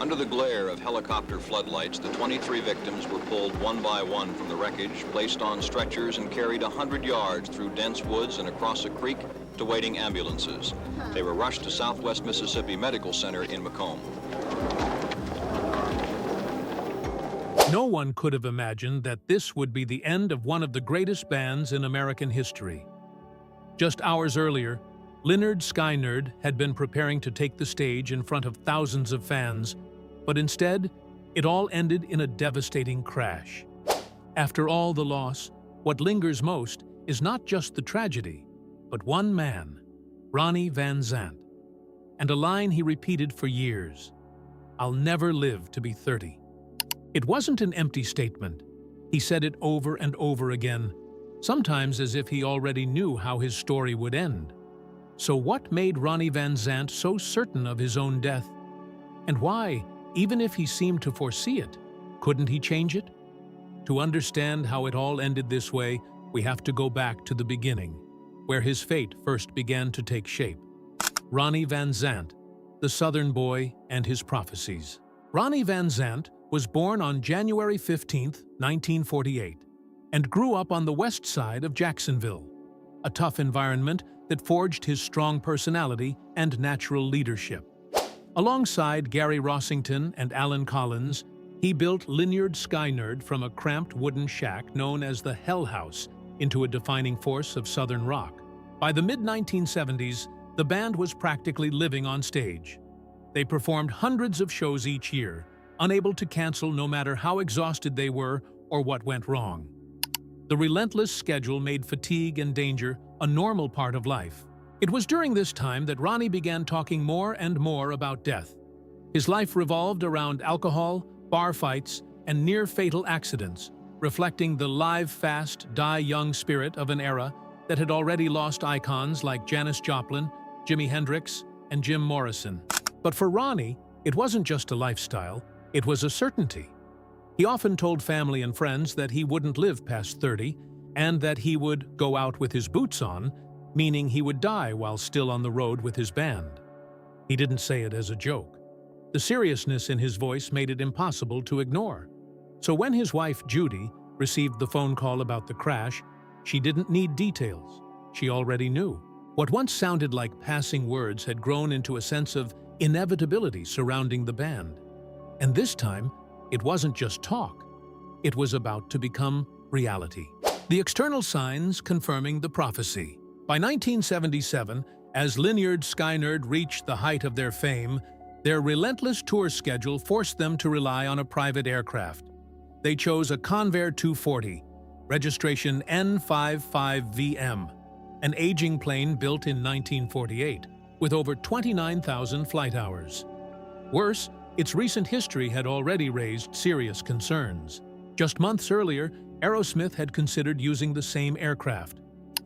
Under the glare of helicopter floodlights, the 23 victims were pulled one by one from the wreckage, placed on stretchers, and carried 100 yards through dense woods and across a creek to waiting ambulances. They were rushed to Southwest Mississippi Medical Center in Macomb. No one could have imagined that this would be the end of one of the greatest bands in American history. Just hours earlier, Lynyrd Skynyrd had been preparing to take the stage in front of thousands of fans, but instead, it all ended in a devastating crash. After all the loss, what lingers most is not just the tragedy, but one man, Ronnie Van Zant, and a line he repeated for years: "I'll never live to be 30." It wasn't an empty statement. He said it over and over again, sometimes as if he already knew how his story would end. So what made Ronnie Van Zant so certain of his own death? And why, even if he seemed to foresee it, couldn't he change it? To understand how it all ended this way, we have to go back to the beginning, where his fate first began to take shape. Ronnie Van Zant, the Southern boy and his prophecies. Ronnie Van Zant was born on January 15, 1948, and grew up on the west side of Jacksonville, a tough environment that forged his strong personality and natural leadership. Alongside Gary Rossington and Alan Collins, he built Lynyrd Skynyrd from a cramped wooden shack known as the Hell House into a defining force of Southern rock. By the mid-1970s, the band was practically living on stage. They performed hundreds of shows each year, unable to cancel no matter how exhausted they were or what went wrong. The relentless schedule made fatigue and danger a normal part of life. It was during this time that Ronnie began talking more and more about death. His life revolved around alcohol, bar fights, and near-fatal accidents, reflecting the live fast, die young spirit of an era that had already lost icons like Janis Joplin, Jimi Hendrix, and Jim Morrison. But for Ronnie, it wasn't just a lifestyle, it was a certainty. He often told family and friends that he wouldn't live past 30, and that he would go out with his boots on, meaning he would die while still on the road with his band. He didn't say it as a joke. The seriousness in his voice made it impossible to ignore. So when his wife, Judy, received the phone call about the crash, she didn't need details. She already knew. What once sounded like passing words had grown into a sense of inevitability surrounding the band. And this time, it wasn't just talk. It was about to become reality. The external signs confirming the prophecy. By 1977, as Lynyrd Skynyrd reached the height of their fame, their relentless tour schedule forced them to rely on a private aircraft. They chose a Convair 240, registration N55VM, an aging plane built in 1948, with over 29,000 flight hours. Worse, its recent history had already raised serious concerns. Just months earlier, Aerosmith had considered using the same aircraft.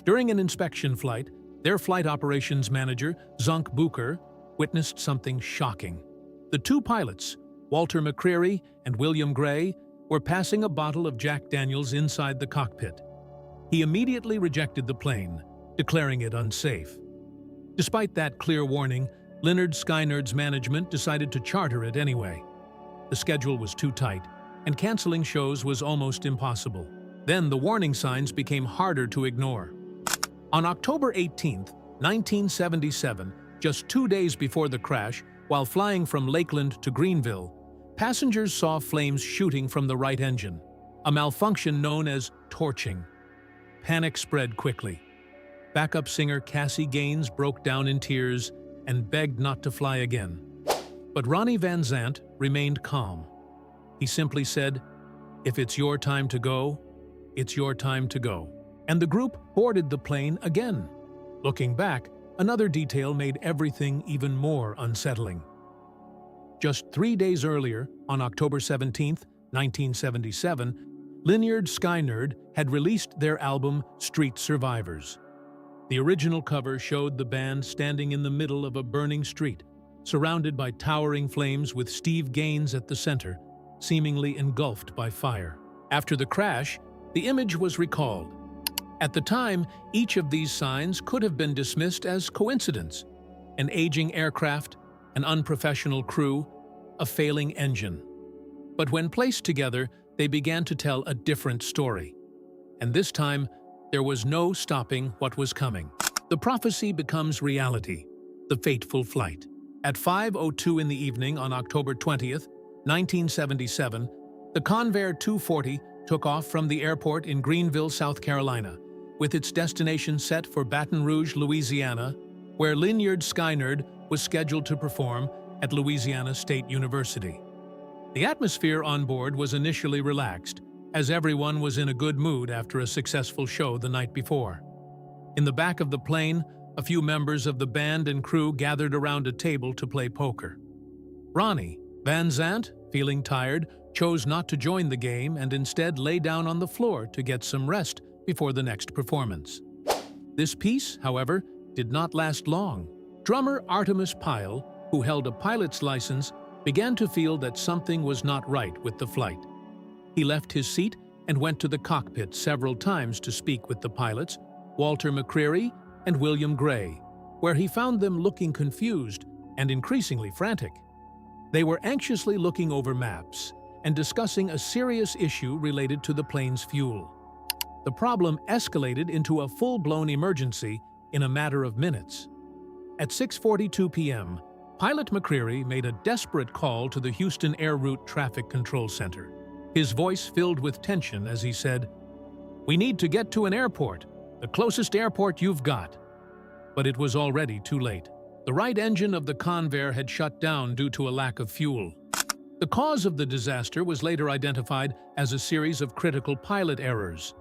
During an inspection flight, their flight operations manager, Zunk Booker, witnessed something shocking. The two pilots, Walter McCreary and William Gray, were passing a bottle of Jack Daniels inside the cockpit. He immediately rejected the plane, declaring it unsafe. Despite that clear warning, Lynyrd Skynyrd's management decided to charter it anyway. The schedule was too tight, and canceling shows was almost impossible. Then the warning signs became harder to ignore. On October 18, 1977, just 2 days before the crash, while flying from Lakeland to Greenville, passengers saw flames shooting from the right engine, a malfunction known as torching. Panic spread quickly. Backup singer Cassie Gaines broke down in tears and begged not to fly again. But Ronnie Van Zant remained calm. He simply said, "If it's your time to go, it's your time to go." And the group boarded the plane again. Looking back, another detail made everything even more unsettling. Just 3 days earlier, on October 17, 1977, Lynyrd Skynyrd had released their album Street Survivors. The original cover showed the band standing in the middle of a burning street, surrounded by towering flames with Steve Gaines at the center, seemingly engulfed by fire. After the crash, the image was recalled. At the time, each of these signs could have been dismissed as coincidence. An aging aircraft, an unprofessional crew, a failing engine. But when placed together, they began to tell a different story. And this time, there was no stopping what was coming. The prophecy becomes reality, the fateful flight. At 5:02 in the evening on October 20th, 1977, the Convair 240 took off from the airport in Greenville, South Carolina, with its destination set for Baton Rouge, Louisiana, where Lynyrd Skynyrd was scheduled to perform at Louisiana State University. The atmosphere on board was initially relaxed, as everyone was in a good mood after a successful show the night before. In the back of the plane, a few members of the band and crew gathered around a table to play poker. Ronnie Van Zant, feeling tired, chose not to join the game and instead lay down on the floor to get some rest before the next performance. This peace, however, did not last long. Drummer Artemis Pyle, who held a pilot's license, began to feel that something was not right with the flight. He left his seat and went to the cockpit several times to speak with the pilots, Walter McCreary and William Gray, where he found them looking confused and increasingly frantic. They were anxiously looking over maps and discussing a serious issue related to the plane's fuel. The problem escalated into a full-blown emergency in a matter of minutes. At 6:42 p.m., Pilot McCreary made a desperate call to the Houston Air Route Traffic Control Center. His voice filled with tension as he said, "We need to get to an airport, the closest airport you've got." But it was already too late. The right engine of the Convair had shut down due to a lack of fuel. The cause of the disaster was later identified as a series of critical pilot errors.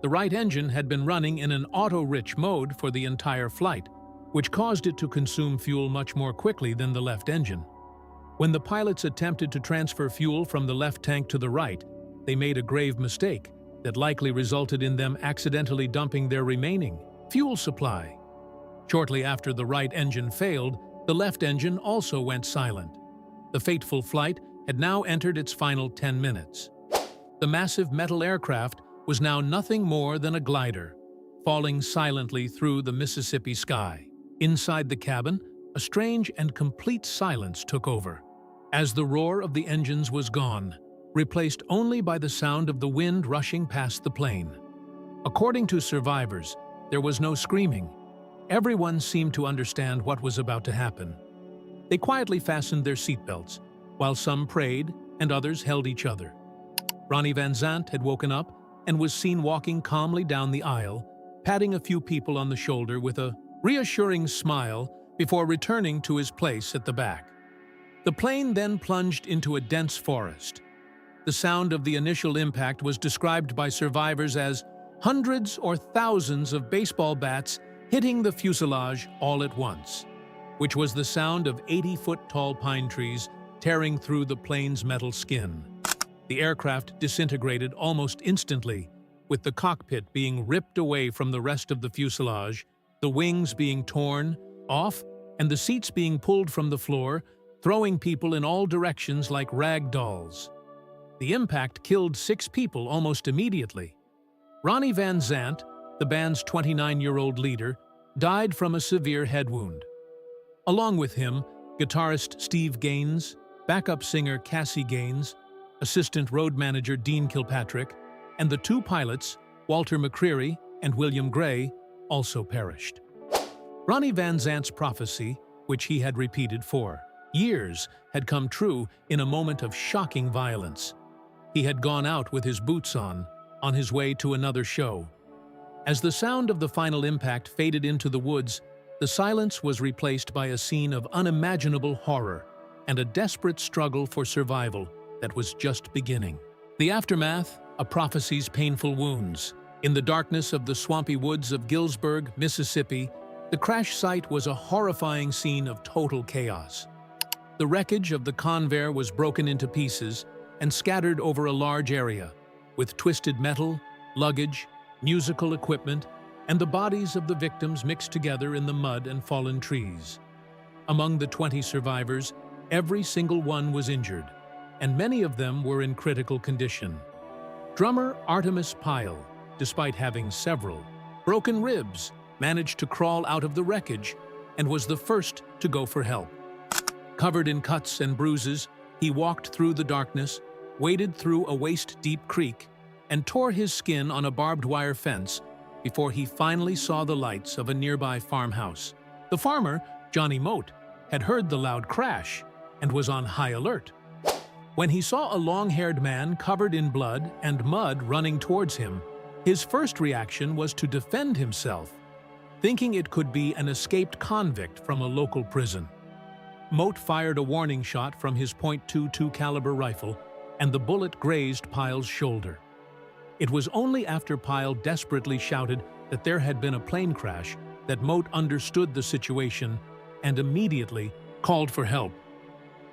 The right engine had been running in an auto-rich mode for the entire flight, which caused it to consume fuel much more quickly than the left engine. When the pilots attempted to transfer fuel from the left tank to the right, they made a grave mistake that likely resulted in them accidentally dumping their remaining fuel supply. Shortly after the right engine failed, the left engine also went silent. The fateful flight had now entered its final 10 minutes. The massive metal aircraft was now nothing more than a glider, falling silently through the Mississippi sky. Inside the cabin, a strange and complete silence took over, as the roar of the engines was gone, replaced only by the sound of the wind rushing past the plane. According to survivors, there was no screaming. Everyone seemed to understand what was about to happen. They quietly fastened their seatbelts, while some prayed and others held each other. Ronnie Van Zant had woken up and was seen walking calmly down the aisle, patting a few people on the shoulder with a reassuring smile before returning to his place at the back. The plane then plunged into a dense forest. The sound of the initial impact was described by survivors as hundreds or thousands of baseball bats hitting the fuselage all at once, which was the sound of 80-foot-tall pine trees tearing through the plane's metal skin. The aircraft disintegrated almost instantly, with the cockpit being ripped away from the rest of the fuselage, the wings being torn off, and the seats being pulled from the floor, throwing people in all directions like rag dolls. The impact killed 6 people almost immediately. Ronnie Van Zant, the band's 29-year-old leader, died from a severe head wound. Along with him, guitarist Steve Gaines, backup singer Cassie Gaines, assistant road manager Dean Kilpatrick, and the 2 pilots, Walter McCreary and William Gray, also perished. Ronnie Van Zant's prophecy, which he had repeated for years, had come true in a moment of shocking violence. He had gone out with his boots on his way to another show. As the sound of the final impact faded into the woods, the silence was replaced by a scene of unimaginable horror and a desperate struggle for survival that was just beginning. The aftermath, a prophecy's painful wounds. In the darkness of the swampy woods of Gillsburg, Mississippi, the crash site was a horrifying scene of total chaos. The wreckage of the Convair was broken into pieces and scattered over a large area, with twisted metal, luggage, musical equipment, and the bodies of the victims mixed together in the mud and fallen trees. Among the 20 survivors, every single one was injured, and many of them were in critical condition. Drummer Artemis Pyle, despite having several broken ribs, managed to crawl out of the wreckage and was the first to go for help. Covered in cuts and bruises, He walked through the darkness, waded through a waist-deep creek, and tore his skin on a barbed wire fence before he finally saw the lights of a nearby farmhouse. The farmer, Johnny Moat, had heard the loud crash and was on high alert. When he saw a long-haired man covered in blood and mud running towards him, his first reaction was to defend himself, thinking it could be an escaped convict from a local prison. Moat fired a warning shot from his .22 caliber rifle, and the bullet grazed Pyle's shoulder. It was only after Pyle desperately shouted that there had been a plane crash that Moat understood the situation and immediately called for help.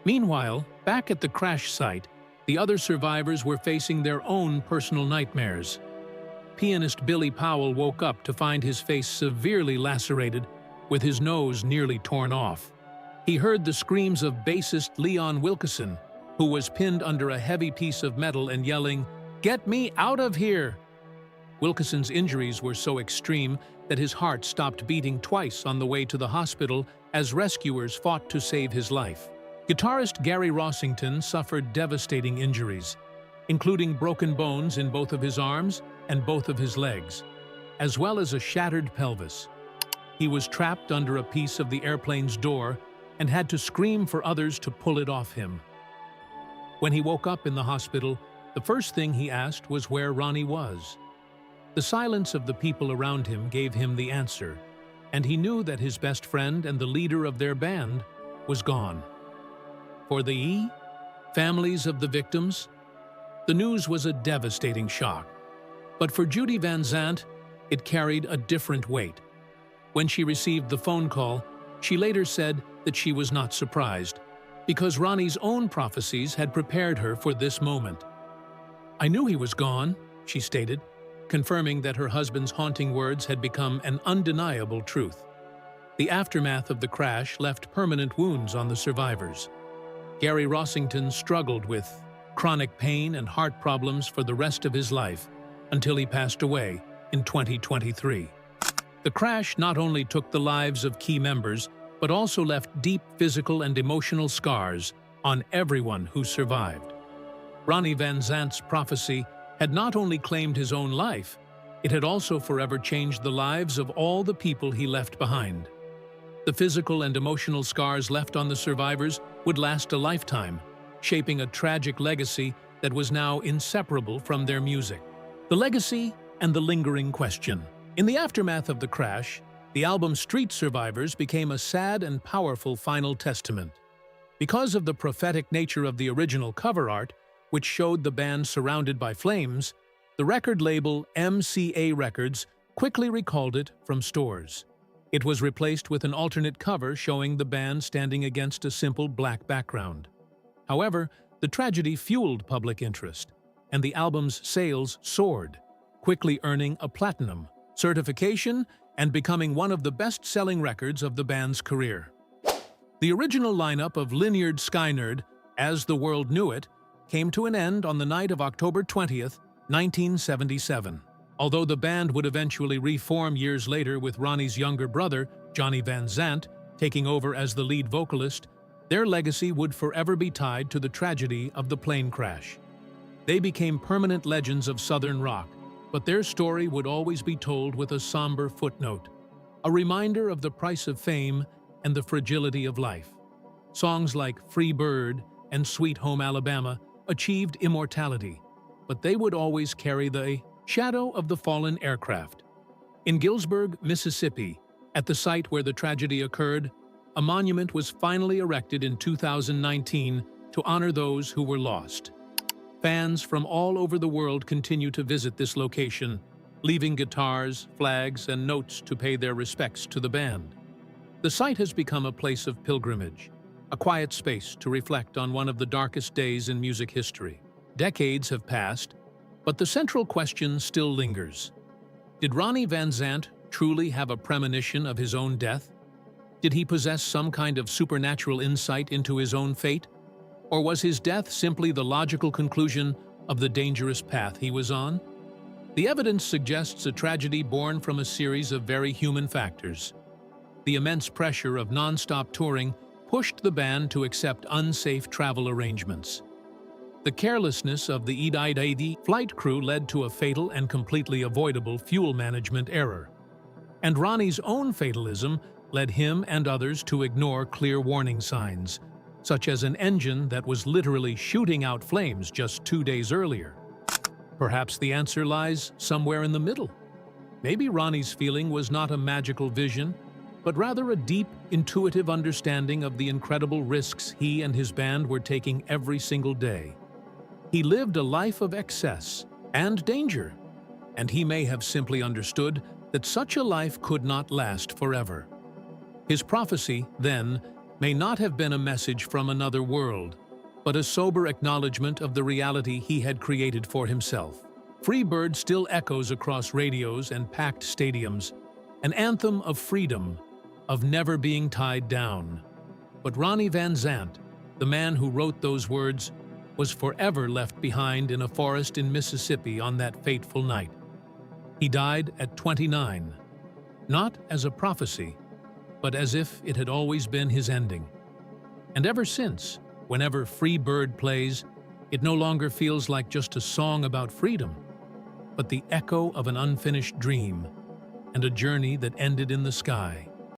Meanwhile, back at the crash site, the other survivors were facing their own personal nightmares. Pianist Billy Powell woke up to find his face severely lacerated, with his nose nearly torn off. He heard the screams of bassist Leon Wilkeson, who was pinned under a heavy piece of metal and yelling, "Get me out of here!" Wilkeson's injuries were so extreme that his heart stopped beating twice on the way to the hospital as rescuers fought to save his life. Guitarist Gary Rossington suffered devastating injuries, including broken bones in both of his arms and both of his legs, as well as a shattered pelvis. He was trapped under a piece of the airplane's door and had to scream for others to pull it off him. When he woke up in the hospital, the first thing he asked was where Ronnie was. The silence of the people around him gave him the answer, and he knew that his best friend and the leader of their band was gone. For the families of the victims, the news was a devastating shock. But for Judy Van Zant, it carried a different weight. When she received the phone call, she later said that she was not surprised, because Ronnie's own prophecies had prepared her for this moment. "I knew he was gone," she stated, confirming that her husband's haunting words had become an undeniable truth. The aftermath of the crash left permanent wounds on the survivors. Gary Rossington struggled with chronic pain and heart problems for the rest of his life until he passed away in 2023. The crash not only took the lives of key members, but also left deep physical and emotional scars on everyone who survived. Ronnie Van Zant's prophecy had not only claimed his own life, it had also forever changed the lives of all the people he left behind. The physical and emotional scars left on the survivors would last a lifetime, shaping a tragic legacy that was now inseparable from their music. The legacy and the lingering question. In the aftermath of the crash, the album Street Survivors became a sad and powerful final testament. Because of the prophetic nature of the original cover art, which showed the band surrounded by flames, the record label MCA Records quickly recalled it from stores. It was replaced with an alternate cover showing the band standing against a simple black background. However, the tragedy fueled public interest, and the album's sales soared, quickly earning a platinum certification and becoming one of the best-selling records of the band's career. The original lineup of Lynyrd Skynyrd, As the World Knew It, came to an end on the night of October 20th, 1977. Although the band would eventually reform years later with Ronnie's younger brother, Johnny Van Zant, taking over as the lead vocalist, their legacy would forever be tied to the tragedy of the plane crash. They became permanent legends of Southern rock, but their story would always be told with a somber footnote, a reminder of the price of fame and the fragility of life. Songs like Free Bird and Sweet Home Alabama achieved immortality, but they would always carry the shadow of the fallen aircraft. In Gillsburg, Mississippi, at the site where the tragedy occurred, a monument was finally erected in 2019 to honor those who were lost. Fans from all over the world continue to visit this location, leaving guitars, flags, and notes to pay their respects to the band. The site has become a place of pilgrimage, a quiet space to reflect on one of the darkest days in music history. Decades have passed, but the central question still lingers. Did Ronnie Van Zant truly have a premonition of his own death? Did he possess some kind of supernatural insight into his own fate? Or was his death simply the logical conclusion of the dangerous path he was on? The evidence suggests a tragedy born from a series of very human factors. The immense pressure of non-stop touring pushed the band to accept unsafe travel arrangements. The carelessness of the EID flight crew led to a fatal and completely avoidable fuel management error. And Ronnie's own fatalism led him and others to ignore clear warning signs, such as an engine that was literally shooting out flames just 2 days earlier. Perhaps the answer lies somewhere in the middle. Maybe Ronnie's feeling was not a magical vision, but rather a deep, intuitive understanding of the incredible risks he and his band were taking every single day. He lived a life of excess and danger, and he may have simply understood that such a life could not last forever. His prophecy, then, may not have been a message from another world, but a sober acknowledgement of the reality he had created for himself. Free Bird still echoes across radios and packed stadiums, an anthem of freedom, of never being tied down. But Ronnie Van Zant, the man who wrote those words, was forever left behind in a forest in Mississippi on that fateful night. He died at 29, not as a prophecy, but as if it had always been his ending. And ever since, whenever Free Bird plays, it no longer feels like just a song about freedom, but the echo of an unfinished dream and a journey that ended in the sky.